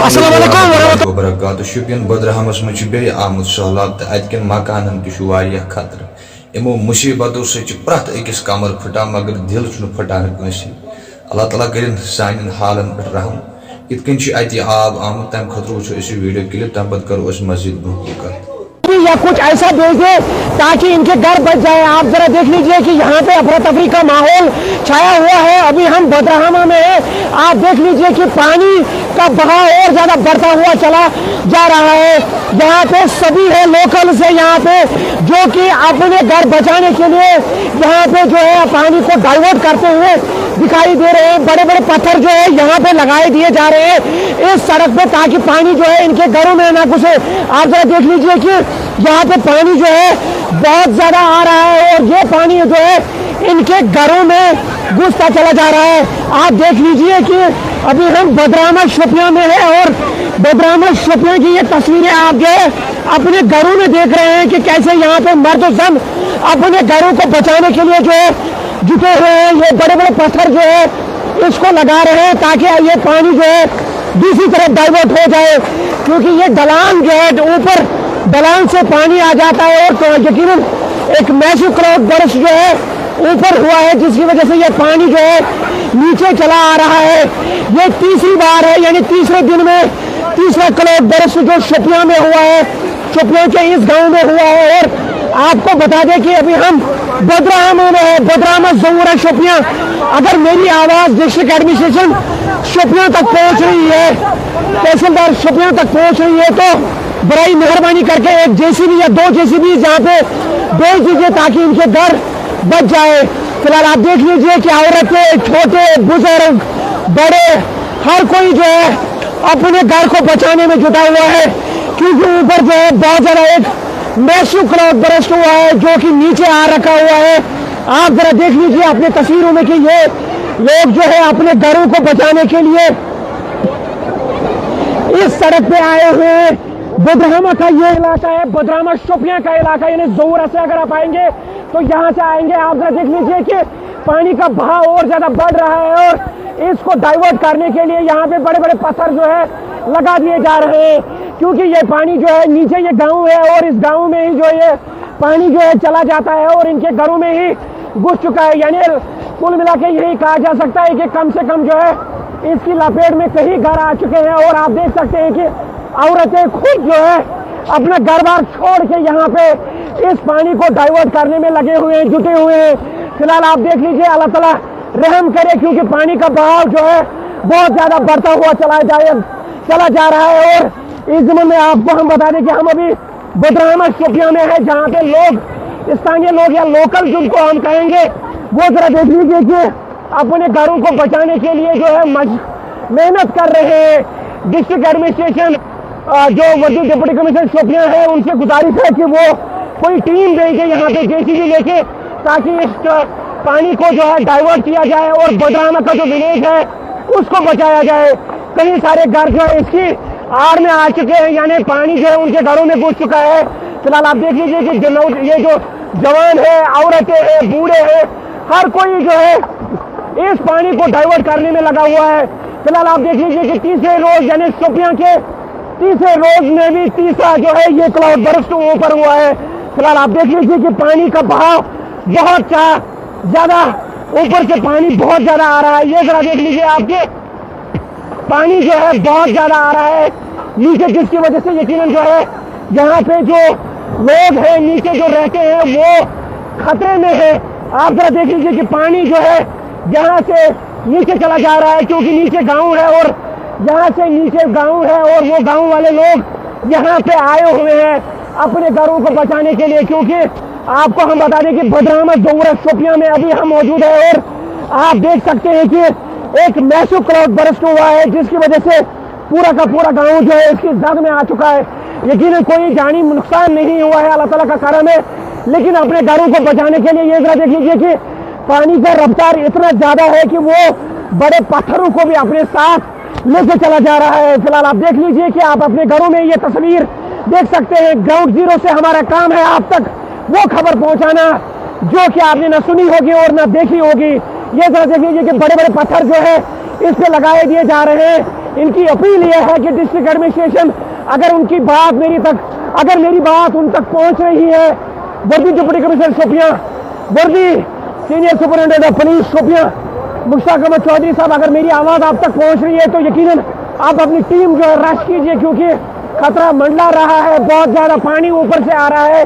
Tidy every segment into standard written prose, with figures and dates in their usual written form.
अस्सलाम शुपियन बदरहमस मज बे आमुद सहलाब तो अतकन मकानन तह खतर इमो मुसीबतों से प्रत अकिस कमर फटा मगर दिल फटान कंसी अल्लाह ताला कर सान हालन पे रहम इतकन आब आमुद तम खतर वो वीडियो क्लिप तम पे करो मस्जिद ब्रोह या कुछ ऐसा भेज दे ताकि इनके घर बच जाए। आप जरा देख लीजिए कि यहाँ पे अफरा तफरी का माहौल छाया हुआ है। अभी हम बदरहमा में हैं। आप देख लीजिए कि पानी का बहाव और ज्यादा बढ़ता हुआ चला जा रहा है। यहाँ पे सभी है लोकल से यहाँ पे जो कि अपने घर बचाने के लिए यहाँ पे जो है पानी को डाइवर्ट करते हुए दिखाई दे रहे हैं। बड़े बड़े पत्थर जो है यहाँ पे लगाए दिए जा रहे हैं इस सड़क पे ताकि पानी जो है इनके घरों में ना घुसे। आप जरा देख लीजिए कि यहाँ पे पानी जो है बहुत ज्यादा आ रहा है और ये पानी जो है इनके घरों में घुसता चला जा रहा है। आप देख लीजिए कि अभी हम बदरामा शोपियां में है और बदरामा शोपियां की ये तस्वीरें आप जो है अपने घरों में देख रहे हैं कि कैसे यहाँ पे मर्द और जन अपने घरों को बचाने के लिए जो है जुटे हुए हैं। ये बड़े बड़े पत्थर जो है इसको लगा रहे हैं ताकि ये पानी जो है दूसरी तरफ डाइवर्ट हो जाए, क्योंकि ये ढलान जो है ऊपर ढलान से पानी आ जाता है और यकीनन एक मैसिव क्लाउड बर्स्ट जो है ऊपर हुआ है जिसकी वजह से ये पानी जो है नीचे चला आ रहा है। ये तीसरी बार है, यानी तीसरे दिन में तीसरा क्लाउड बर्स्ट जो शोपियां में हुआ है, शोपियां के इस गांव में हुआ है। और आपको बता दें कि अभी हम बदरहमा में है, बदरहमा ज़ोरा शोपियां। अगर मेरी आवाज डिस्ट्रिक्ट एडमिनिस्ट्रेशन शोपियां तक पहुंच रही है, तहसीलदार शोपियां तक पहुंच रही है, तो बड़ी मेहरबानी करके एक जेसीबी या दो जेसीबी यहाँ पे भेज दीजिए ताकि इनके घर बच जाए। फिलहाल आप देख लीजिए कि औरतें, छोटे, बुजुर्ग, बड़े, हर कोई जो है अपने घर को बचाने में जुटा हुआ है, क्योंकि ऊपर जो है बहुत ज्यादा एक मैसिव क्लाउड बर्स्ट हुआ है जो कि नीचे आ रखा हुआ है। आप जरा देख लीजिए अपने तस्वीरों में कि ये लोग जो है अपने घरों को बचाने के लिए इस सड़क पे आए हुए हैं। बदरहमा का ये इलाका है, बदरहमा शोपियां का इलाका, यानी ज़ोरा से अगर आप आएंगे तो यहाँ से आएंगे। आप जरा देख लीजिए कि पानी का बहाव और ज्यादा बढ़ रहा है और इसको डाइवर्ट करने के लिए यहाँ पे बड़े बड़े पत्थर जो है लगा दिए जा रहे हैं, क्योंकि ये पानी जो है नीचे ये गांव है और इस गांव में ही जो ये पानी जो है चला जाता है और इनके घरों में ही घुस चुका है। यानी कुल मिला के यही कहा जा सकता है कि कम से कम जो है इसकी लपेट में कई घर आ चुके हैं। और आप देख सकते हैं कि औरतें खुद जो है अपना घर बार छोड़ के यहाँ पे इस पानी को डाइवर्ट करने में लगे हुए हैं, जुटे हुए हैं। फिलहाल आप देख लीजिए, अल्लाह ताला रहम करे, क्योंकि पानी का बहाव जो है बहुत ज्यादा बढ़ता हुआ चला जा रहा है। और इस ज़मीन में आपको हम बता दें कि हम अभी बदरहमा शोपियां में है, जहाँ पे लोग, स्थानीय लोग या लोकल जिनको हम कहेंगे, वो जरा देख लीजिए कि अपने घरों को बचाने के लिए जो है मेहनत कर रहे हैं। डिस्ट्रिक्ट एडमिनिस्ट्रेशन जो वर्दी डिप्टी कमिश्नर शोपियां है उनसे गुजारिश है कि वो कोई टीम भेजे यहाँ पे जेसीबी लेके, ताकि इस पानी को जो है डाइवर्ट किया जाए और बदरहमा का जो विलेज है उसको बचाया जाए। कई सारे घर जो है इसकी आड़ में आ चुके हैं, यानी पानी जो है उनके घरों में घुस चुका है। फिलहाल आप देख लीजिए कि ये जो जवान है, औरतें हैं, बूढ़े हैं, हर कोई जो है इस पानी को डाइवर्ट करने में लगा हुआ है। फिलहाल आप देख लीजिए कि तीसरे रोज यानी शोपियां के तीसरे रोज में भी तीसरा जो है ये क्लाउड बर्स्ट ऊपर हुआ है। फिलहाल आप देख लीजिए कि पानी का बहाव बहुत ज्यादा, ऊपर से पानी बहुत ज्यादा आ रहा है। ये जरा देख लीजिए आपके पानी जो है बहुत ज्यादा आ रहा है नीचे, जिसकी वजह से यकीनन जो है यहाँ पे जो लोग हैं नीचे जो रहते हैं वो खतरे में है। आप जरा देख लीजिए कि पानी जो है यहाँ से नीचे चला जा रहा है, क्योंकि नीचे गांव है और यहाँ से नीचे गांव है और वो गांव वाले लोग यहाँ पे आए हुए हैं अपने घरों को बचाने के लिए। क्योंकि आपको हम बता दें कि बदरहमा ज़ोरा शोपियां में अभी हम मौजूद है और आप देख सकते हैं कि एक मैसिव क्लाउड बर्स्ट हुआ है, जिसकी वजह से पूरा का पूरा गांव जो है इसकी जद में आ चुका है। यकीनन कोई जानी नुकसान नहीं हुआ है, अल्लाह ताला का करम है, लेकिन अपने घरों को बचाने के लिए ये जरा देख लीजिए कि पानी का रफ्तार इतना ज्यादा है कि वो बड़े पत्थरों को भी अपने साथ लेके चला जा रहा है। फिलहाल आप देख लीजिए कि आप अपने घरों में ये तस्वीर देख सकते हैं। ग्राउंड जीरो से हमारा काम है आप तक वो खबर पहुंचाना जो कि आपने न सुनी होगी और न देखी होगी। ये जरा देख लीजिए कि बड़े बड़े पत्थर जो है इस पे लगाए दिए जा रहे हैं। इनकी अपील यह है कि डिस्ट्रिक्ट एडमिनिस्ट्रेशन अगर उनकी बात अगर मेरी बात उन तक पहुंच रही है, वर्दी डिप्टी कमिश्नर शोपियां, वर्दी senior superintendent of police Shopian Mushtaq Ahmad Chaudhary साहब, अगर मेरी आवाज़ आप तक पहुंच रही है तो यकीनन आप अपनी टीम जो है रश कीजिए, क्योंकि खतरा मंडला रहा है, बहुत ज़्यादा पानी ऊपर से आ रहा है।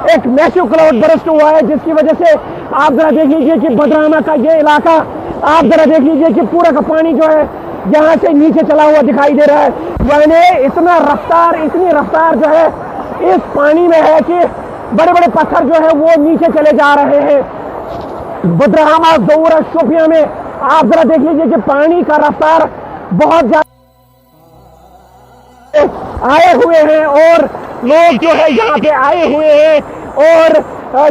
एक मैसिव क्लाउड बरस्ट हुआ है जिसकी वजह से आप जरा देख लीजिए कि बदरामा का ये इलाका, आप जरा देख लीजिए कि पूरा का पानी जो है यहाँ से नीचे चला हुआ दिखाई दे रहा है। यानी इतनी रफ्तार जो है इस पानी में है कि बड़े बड़े पत्थर जो है वो नीचे चले जा रहे हैं। बदरहामा ज़ोरा शोपियां में आप जरा देख लीजिए कि पानी का रफ्तार बहुत ज्यादा आए हुए हैं और लोग जो है यहाँ पे आए हुए हैं और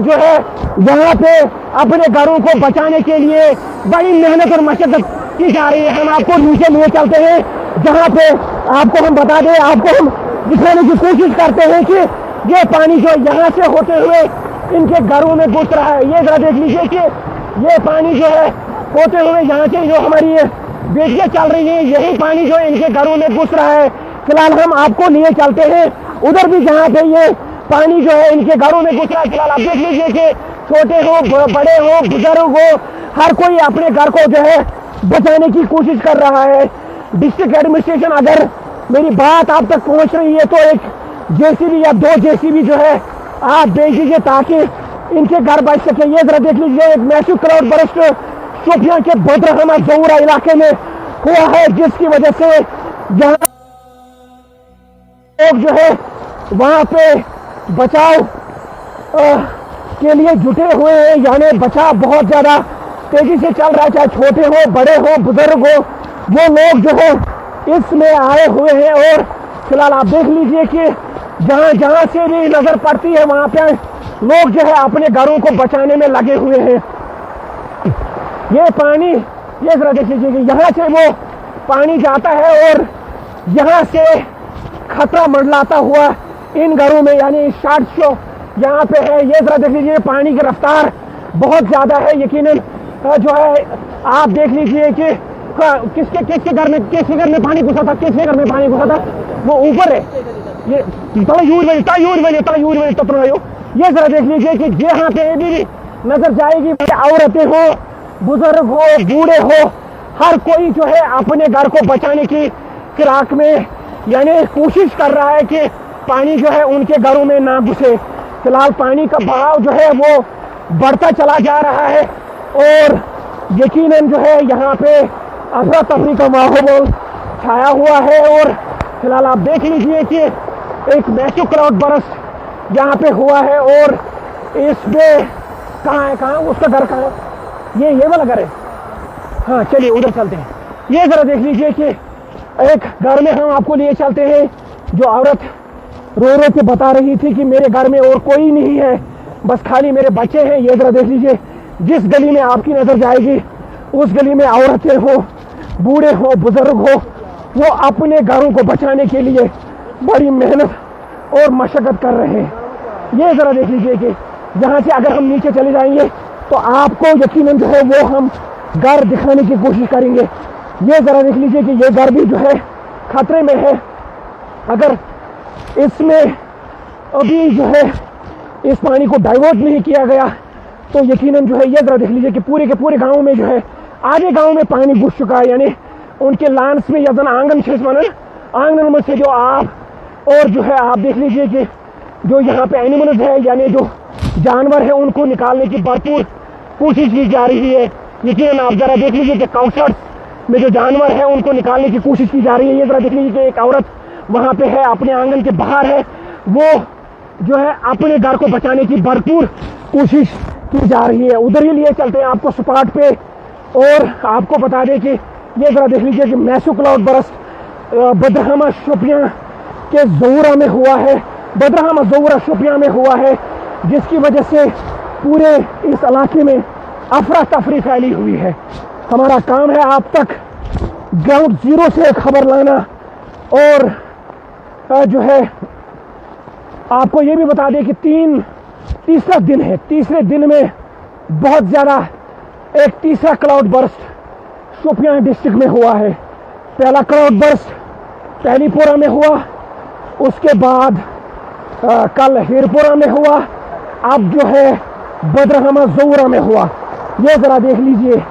जो है यहाँ पे अपने घरों को बचाने के लिए बड़ी मेहनत और मशक्कत की जा रही है। हम आपको नीचे लिए चलते हैं जहाँ पे आपको हम बता दें, आपको हम दिखाने की कोशिश करते हैं कि ये पानी जो यहाँ से होते हुए इनके घरों में घुस रहा है। ये जरा देख लीजिए कि ये पानी जो है होते हुए यहाँ से जो हमारी बेटियाँ चल रही हैं, यही पानी जो इनके घरों में घुस रहा है। फिलहाल हम आपको लिए चलते हैं उधर भी जहाँ पे ये पानी जो है इनके घरों में घुस रहा है। फिलहाल आप देख लीजिए कि छोटे हो, बड़े हो, बुजुर्ग हो, हर कोई अपने घर को जो है बचाने की कोशिश कर रहा है। डिस्ट्रिक्ट एडमिनिस्ट्रेशन अगर मेरी बात आप तक पहुँच रही है तो एक जेसीबी या 2 जेसीबी जो है आप भेज दीजिए ताकि इनके घर बच सके। ये जरा देख लीजिए एक मैसिव क्लाउड बरस्ट शोपियां के बदरहामा ज़ोरा इलाके में हुआ है, जिसकी वजह से यहाँ लोग जो है वहां पे बचाव के लिए जुटे हुए हैं। यानी बचाव बहुत ज्यादा तेजी से चल रहा है, चाहे छोटे हो, बड़े हो, बुजुर्ग हो, वो लोग जो है इसमें आए हुए हैं। और फिलहाल आप देख लीजिए कि जहां जहां से भी नजर पड़ती है वहां पे लोग जो है अपने घरों को बचाने में लगे हुए हैं। ये पानी, ये जरा देख लीजिए कि यहाँ से वो पानी जाता है और यहाँ से खतरा मंडलाता हुआ इन घरों में, यानी शॉर्ट शो यहाँ पे है। ये जरा देख लीजिए पानी की रफ्तार बहुत ज्यादा है। यकीनन जो है आप देख लीजिए कि किसके घर में पानी घुसा था, किसके घर में पानी घुसा था, वो ऊपर है। ये ये जरा देख लीजिए कि यहाँ पे भी नजर जाएगी, औरतें हो, बुजुर्ग हो, बूढ़े हो, हर कोई जो है अपने घर को बचाने की फिराक में यानी कोशिश कर रहा है कि पानी जो है उनके घरों में ना घुसे। फिलहाल पानी का बहाव जो है वो बढ़ता चला जा रहा है और यकीनन जो है यहाँ पे अफरा तफरी का माहौल छाया हुआ है। और फिलहाल आप देख लीजिए कि एक मैसिव क्लाउड बरस्ट यहाँ पे हुआ है और इसमें कहाँ उसका घर कहाँ है, ये वाला घर है। हाँ चलिए उधर चलते हैं। ये जरा देख लीजिए कि एक घर में हम आपको लिए चलते हैं। जो औरत रो रो के बता रही थी कि मेरे घर में और कोई नहीं है, बस खाली मेरे बच्चे हैं। ये जरा देख लीजिए, जिस गली में आपकी नजर जाएगी उस गली में औरतें हो, बूढ़े हो, बुजुर्ग हो, वो अपने घरों को बचाने के लिए बड़ी मेहनत और मशक्कत कर रहे हैं। ये जरा देख लीजिए कि यहाँ से अगर हम नीचे चले जाएंगे तो आपको यकीनन जो है वो हम घर दिखाने की कोशिश करेंगे। ये जरा देख लीजिए कि ये घर भी जो है खतरे में है। अगर इसमें अभी जो है इस पानी को डाइवर्ट नहीं किया गया तो यकीनन जो है, ये जरा देख लीजिए कि पूरे के पूरे गांव में जो है आधे गांव में पानी घुस चुका है। यानी उनके लान्स में या आंगन आंगन में से जो आप और जो है आप देख लीजिए कि जो यहाँ पे एनिमल्स है यानी जो जानवर है उनको निकालने की भरपूर कोशिश की जा रही है। यकीनन आप जरा देख लीजिए कि काउसर्स में जो जानवर है उनको निकालने की कोशिश की जा रही है। ये जरा देख लीजिए कि एक औरत वहाँ पे है, अपने आंगन के बाहर है, वो जो है अपने घर को बचाने की भरपूर कोशिश की जा रही है। उधर ही लिए चलते हैं आपको स्पॉट पे और आपको बता दें कि ये जरा देख लीजिए कि मैसिव क्लाउड बरस्ट बदरहामा शोपियां के ज़ोरा में हुआ है, बदरहामा ज़ोरा शोपियां में हुआ है, जिसकी वजह से पूरे इस इलाके में अफरा तफरी फैली हुई है। हमारा काम है आप तक ग्राउंड जीरो से खबर लाना और जो है आपको ये भी बता दें कि तीसरा दिन है। तीसरे दिन में बहुत ज़्यादा एक तीसरा क्लाउड बर्स्ट शोपियां डिस्ट्रिक्ट में हुआ है पहला क्राउड बर्स्ट पहलीपुरा में हुआ, उसके बाद कल हीरपुरा में हुआ, अब जो है बदरहमा ज़ोरा में हुआ। ये ज़रा देख लीजिए